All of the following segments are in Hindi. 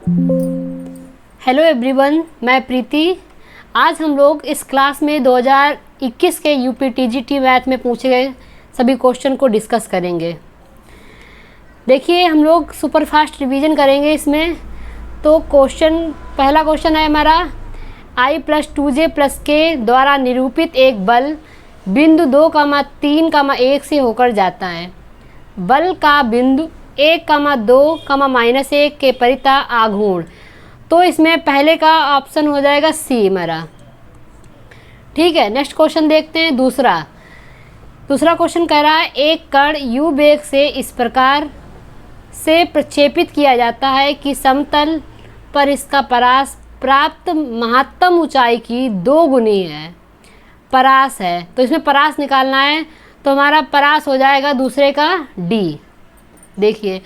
हेलो एवरीवन, मैं प्रीति। आज हम लोग इस क्लास में 2021 के यूपीटीजीटी मैथ में पूछे गए सभी क्वेश्चन को डिस्कस करेंगे। देखिए, हम लोग सुपर फास्ट रिवीजन करेंगे इसमें। तो पहला क्वेश्चन है हमारा, i + 2j + k द्वारा निरूपित एक बल बिंदु 2, 3, 1 से होकर जाता है। बल का बिंदु 1, 2, -1 के परितः आघूर्ण। तो इसमें पहले का ऑप्शन हो जाएगा सी हमारा। ठीक है, नेक्स्ट क्वेश्चन देखते हैं। दूसरा क्वेश्चन कह रहा है, एक कण u वेग से इस प्रकार से प्रक्षेपित किया जाता है कि समतल पर इसका परास प्राप्त महत्तम ऊंचाई की 2 गुनी है। परास है तो इसमें परास निकालना है, तो हमारा परास हो जाएगा दूसरे का डी। देखिए,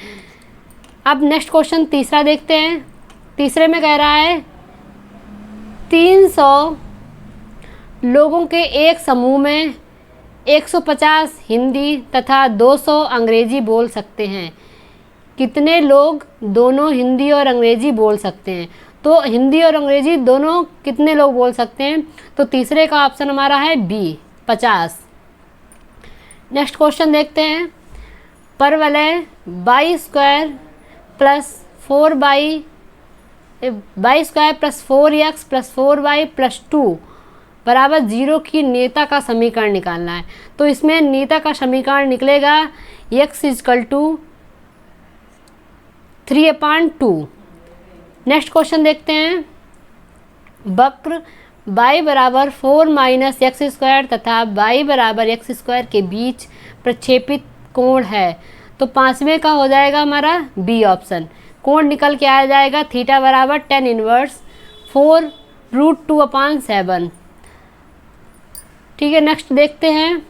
अब नेक्स्ट क्वेश्चन तीसरा देखते हैं। तीसरे में कह रहा है, 300 लोगों के एक समूह में 150 हिंदी तथा 200 अंग्रेजी बोल सकते हैं। कितने लोग दोनों हिंदी और अंग्रेजी बोल सकते हैं? तो हिंदी और अंग्रेजी दोनों कितने लोग बोल सकते हैं? तो तीसरे का ऑप्शन हमारा है बी, 50। नेक्स्ट क्वेश्चन देखते हैं। परवलय y² + 4x + 4y + 2 = 0 की नेता का समीकरण निकालना है। तो इसमें नेता का समीकरण निकलेगा x = 3/2। नेक्स्ट क्वेश्चन देखते हैं। वक्र y = 4 - x² तथा y = x² के बीच प्रक्षेपित कोण है। तो पांचवें का हो जाएगा हमारा बी ऑप्शन। कोण निकल के आ जाएगा θ = tan−1 4√2/7। ठीक है, नेक्स्ट देखते हैं।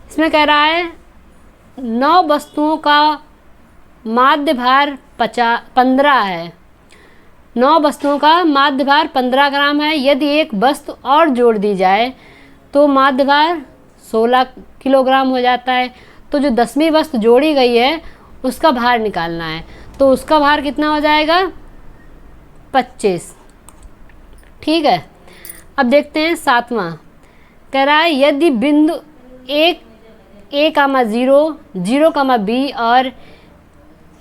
इसमें कह रहा है, 9 वस्तुओं का माध्य भार 15 है। 9 वस्तुओं का माध्य भार 15 ग्राम है। यदि एक वस्तु और जोड़ दी जाए तो माध्य भार 16 किलोग्राम हो जाता है। तो जो 10वीं वस्तु जोड़ी गई है उसका भार निकालना है। तो उसका भार कितना हो जाएगा? 25। ठीक है, अब देखते हैं 7वां। कह रहा है, यदि बिंदु 1, a, 0, 0, b और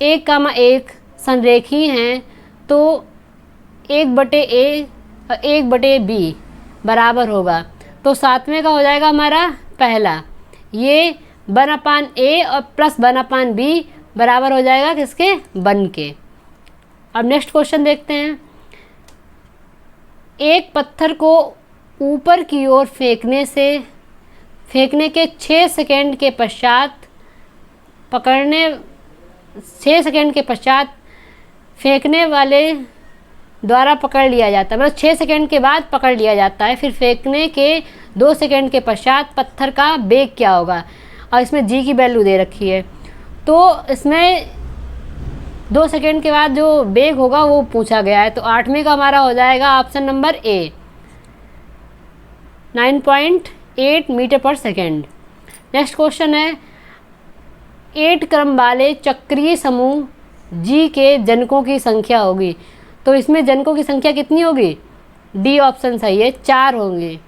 1, संरेखी हैं तो 1/a और 1/b बराबर होगा। तो 7वें का हो जाएगा हमारा पहला, ये 1/a और + 1/b बराबर हो जाएगा किसके? 1 के। अब नेक्स्ट क्वेश्चन देखते हैं। एक पत्थर को ऊपर की ओर फेंकने के 6 सेकंड के पश्चात फेंकने वाले द्वारा पकड़ लिया जाता है। मतलब 6 सेकंड के बाद पकड़ लिया जाता है। फिर फेंकने के 2 सेकंड के पश्चात पत्थर का वेग क्या होगा? और इसमें जी की वैल्यू दे रखी है। तो इसमें 2 सेकंड के बाद जो वेग होगा वो पूछा गया है। तो 8वें का हमारा हो जाएगा option number A, 9.8 metre per second. Next question है, 8 क्रम वाले चक्रीय समूह जी के जनकों की संख्या होगी। तो इसमें जनकों की संख्या कितनी होगी? डी ऑप्शन सही है, 4 होंगे।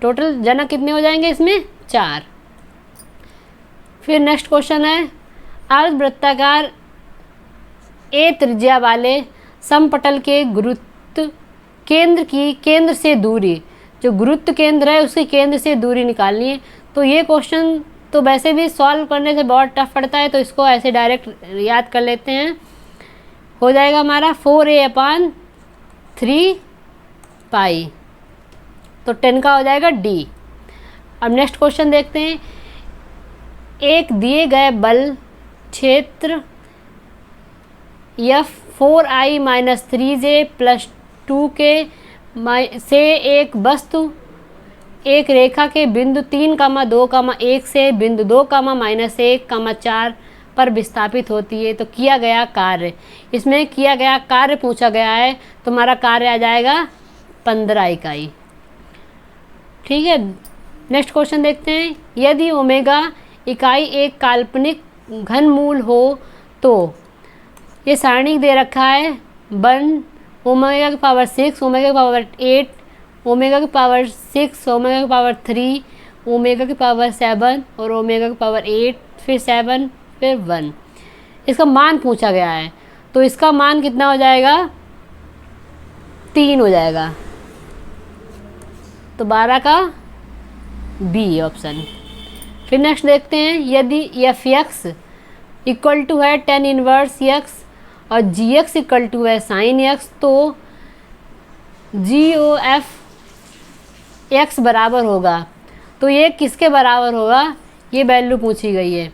टोटल जनक कितने हो जाएंगे इसमें? 4। फिर नेक्स्ट क्वेश्चन है, अर्धवृत्ताकार ए त्रिज्या वाले समपटल के गुरुत्व केंद्र से दूरी, जो गुरुत्व केंद्र है उसके केंद्र से दूरी निकालनी है। तो ये क्वेश्चन तो वैसे भी सॉल्व करने से बहुत टफ पड़ता है, तो इसको ऐसे डायरेक्ट याद कर लेते हैं। हो जाएगा हमारा 4a/3π। तो 10 का हो जाएगा डी। अब नेक्स्ट क्वेश्चन देखते हैं। एक दिए गए बल क्षेत्र F 4i - 3j + 2k से एक वस्तु एक रेखा के बिंदु 3, 2, 1 से बिंदु 2, -1, 4 पर विस्थापित होती है। तो किया गया कार्य, इसमें किया गया कार्य पूछा गया है। तो हमारा कार्य आ जाएगा 15 इकाई। ठीक है, नेक्स्ट क्वेश्चन देखते हैं। यदि ओमेगा इकाई एक काल्पनिक घनमूल हो तो ये सारणी दे रखा है 1 ओमेगा की पावर 6, ओमेगा की पावर 8, ओमेगा की पावर 6, ओमेगा की पावर 3, ओमेगा की पावर 7 और ओमेगा की पावर 8, फिर 7, फिर 1। इसका मान पूछा गया है, तो इसका मान कितना हो जाएगा? 3 हो जाएगा। तो 12 का बी ऑप्शन। फिर नेक्स्ट देखते हैं, यदि एफ एक्स इक्वल टू है tan इनवर्स एक्स और जी एक्स इक्वल टू है साइन एक्स, तो जी ओ एफ एक्स बराबर होगा। तो ये किसके बराबर होगा, ये वैल्यू पूछी गई है।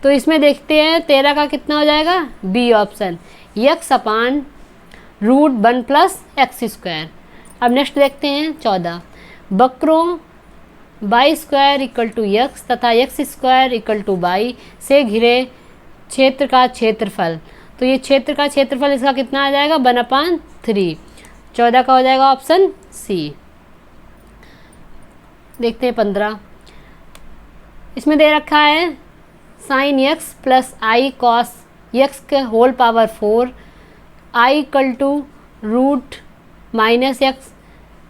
तो इसमें देखते हैं 13 का कितना हो जाएगा? B option, X upon √1 plus X square. अब नेक्स्ट देखते हैं 14, वक्रों Y square equal to X तथा X square equal to Y से घिरे क्षेत्र का क्षेत्रफल। तो ये क्षेत्र का क्षेत्रफल इसका कितना आ जाएगा? 1/3। 14 का हो जाएगा ऑप्शन सी। देखते हैं 15, इसमें दे रखा है sine x plus i cos x के whole power 4, i equal to √-x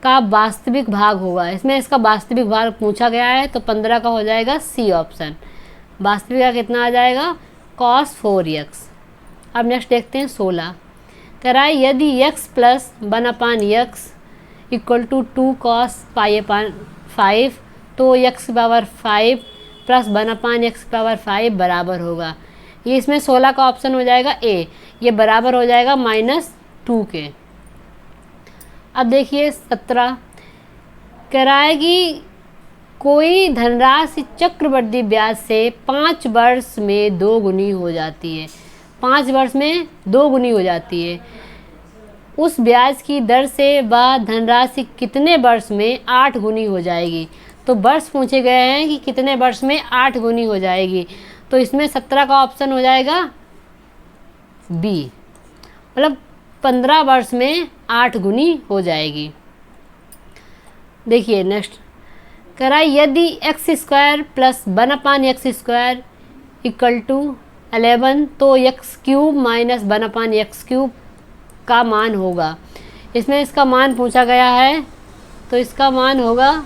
का वास्तविक भाग होगा। इसमें इसका वास्तविक भाग पूछा गया है, तो 15 का हो जाएगा सी ऑप्शन। वास्तविक का कितना आ जाएगा? cos 4x। अब नेक्स्ट देखते हैं 16, कह रहा है यदि x plus 1/x equal to 2 cos π/5, तो x power 5 plus 1/x power 5 बराबर होगा। ये इसमें 16 का ऑप्शन हो जाएगा ए, ये बराबर हो जाएगा -2 के। अब देखिए 17, कह रहा है कि कोई धनराशि चक्रवृद्धि ब्याज से 5 वर्ष में 2 गुनी हो जाती है। 5 वर्ष में 2 गुनी हो जाती है। उस ब्याज की दर से वह धनराशि कितने वर्ष में 8 गुनी हो जाएगी? तो वर्ष पूछे गए हैं कि कितने वर्ष में 8 गुनी हो जाएगी। तो इसमें 17 का ऑप्शन हो जाएगा बी, मतलब 15 वर्ष में 8 गुनी हो जाएगी। देखिए नेक्स्ट, कह रहा है यदि x square plus 1/x square equal to 11, तो x³ माइनस 1/x³ का मान होगा। इसमें इसका मान पूछा गया है, तो इसका मान होगा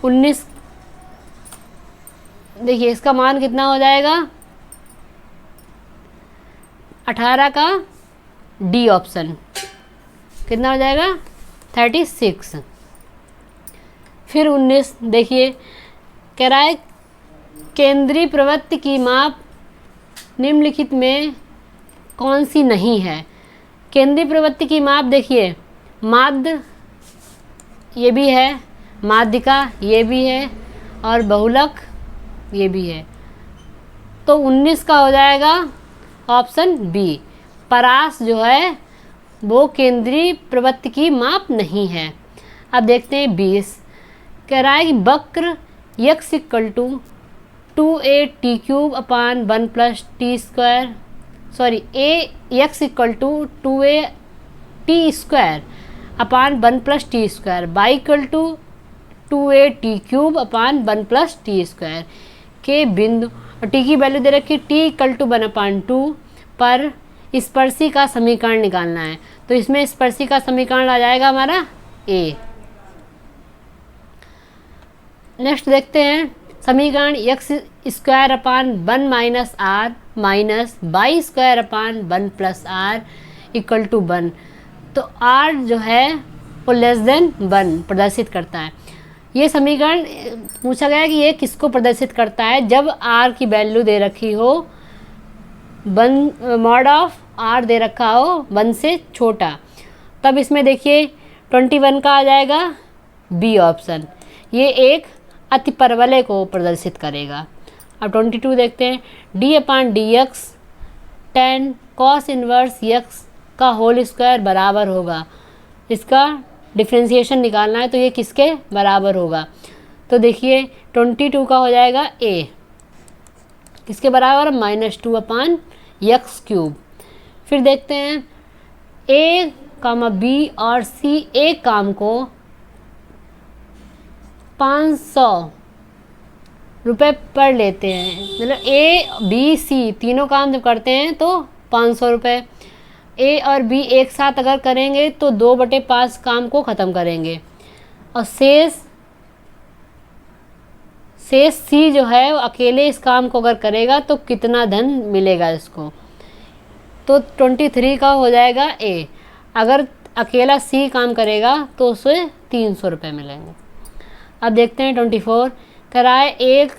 19। देखिए इसका मान कितना हो जाएगा? 18 का डी ऑप्शन कितना हो जाएगा? 36। फिर 19 देखिए, कह रहा है केंद्रीय प्रवृत्ति की माप निम्नलिखित में कौन सी नहीं है? केंद्रीय प्रवृत्ति की माप देखिए, माध्य ये भी है, माध्यिका ये भी है और बहुलक ये भी है। तो 19 का हो जाएगा ऑप्शन बी, परास जो है वो केंद्रीय प्रवृत्ति की माप नहीं है। अब देखते हैं 20, कह रहा है कि वक्र x equal to 2a/t³ upon 1 plus t square, sorry x equal to 2a/t² upon 1 plus t square, y equal to 2a/t³ upon 1 plus t square के बिंदु और t की वैल्यू दे रखी t इक्वल टू 1/2 पर स्पर्शी का समीकरण निकालना है। तो इसमें स्पर्शी का समीकरण आ जाएगा हमारा a। नेक्स्ट देखते हैं समीकरण x square upon 1 minus r minus y square upon 1 plus r equal to 1। तो r जो है वो <1 प्रदर्शित करता है। ये समीकरण पूछा गया है कि ये किसको प्रदर्शित करता है? जब r की वैल्यू दे रखी हो 1 मॉड ऑफ r दे रखा हो 1 से छोटा, तब इसमें देखिए 21 का आ जाएगा बी ऑप्शन, ये एक अतिपरवलय को प्रदर्शित करेगा। अब 22 देखते हैं, d/dx tan cos inverse x का होल स्क्वायर बराबर होगा। इसका डिफ्रेंशिएशन निकालना है, तो ये किसके बराबर होगा? तो देखिए 22 का हो जाएगा a, किसके बराबर? -2/x³। फिर देखते हैं a, b और c एक काम को 500 रुपये पर लेते हैं, मतलब a b c तीनों काम जब करते हैं तो 500 रुपये। ए और बी एक साथ अगर करेंगे तो 2/5 काम को ख़त्म करेंगे, और शेष सी जो है वो अकेले इस काम को अगर करेगा तो कितना धन मिलेगा इसको। तो 23 का हो जाएगा ए। अगर अकेला सी काम करेगा तो उसे 300 रुपये मिलेंगे। अब देखते हैं 24। कराए एक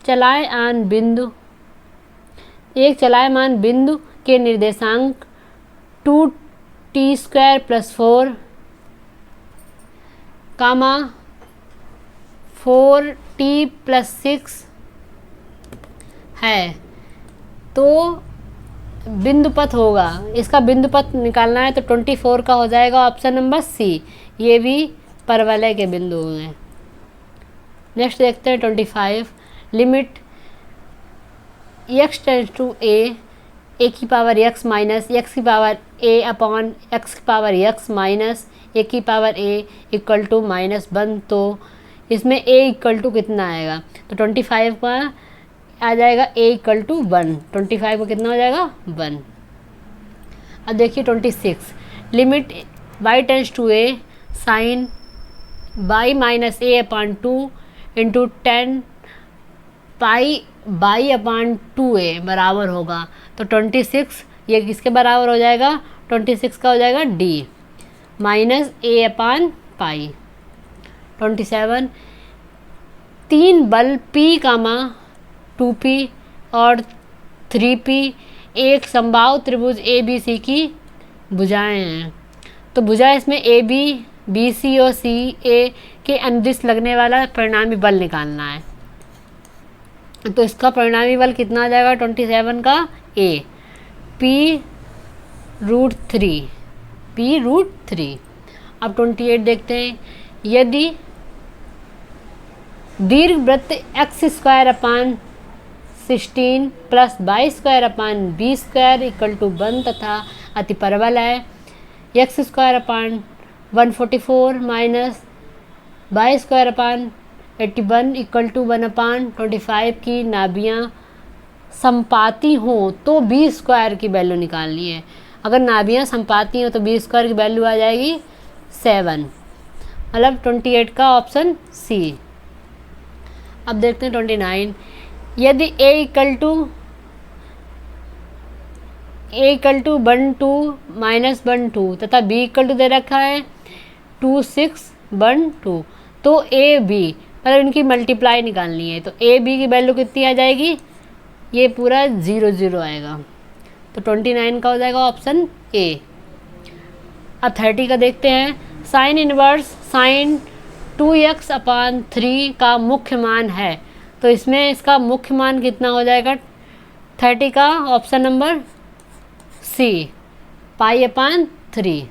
चलायमान बिंदु के निर्देशांक 2t² + 4, 4t + 6 है, तो बिंदुपथ होगा। इसका बिंदुपथ निकालना है तो 24 का हो जाएगा ऑप्शन नंबर सी। ये भी परवलय के बिंदु हैं। नेक्स्ट देखते हैं 25। Limit x tends to a की पावर x माइनस x की पावर a अपॉन x की पावर x माइनस a की पावर a इक्वल टू -1। तो इसमें a इक्वल टू कितना आएगा, तो 25 का आ जाएगा a इक्वल टू 1। 25 को कितना हो जाएगा 1। अब देखिए 26। Limit y tends to a sine y minus a upon 2 into 10 pi by upon 2a बराबर होगा। तो 26 ये किसके बराबर हो जाएगा, 26 का हो जाएगा d minus a upon pi. 27। 3 बल p, 2p और 3p एक समबाहु त्रिभुज ABC की भुजाएं हैं। तो भुजा इसमें AB, BC और CA के अनुदिश लगने वाला परिणामी बल निकालना है। तो इसका परिणामी बल कितना आ जाएगा 27 का A p√3। अब 28 देखते हैं। यदि दीर्घवृत्त x² upon 16 + y² upon b² equal to 1 तथा अतिपरवल है x² upon 144 minus y² upon 81 equal to 1/25 की नाभियाँ संपाती हों तो b² की वैल्यू निकालनी है। अगर नाभियाँ संपाती हो तो b² की वैल्यू आ जाएगी 7, मतलब 28 का ऑप्शन सी। अब देखते हैं 29। यदि a इक्वल टू 1 2 माइनस 1 2 तथा b इक्वल टू दे रखा है 2 6 1 2, तो a b मतलब इनकी मल्टीप्लाई निकालनी है। तो a b की वैल्यू कितनी आ जाएगी, ये पूरा 0 0 आएगा। तो 29 का हो जाएगा ऑप्शन ए। अब 30 का देखते हैं। Sine inverse sine 2x upon 3 का मुख्य मान है, तो इसमें इसका मुख्य मान कितना हो जाएगा 30 का ऑप्शन नंबर सी पाई/3।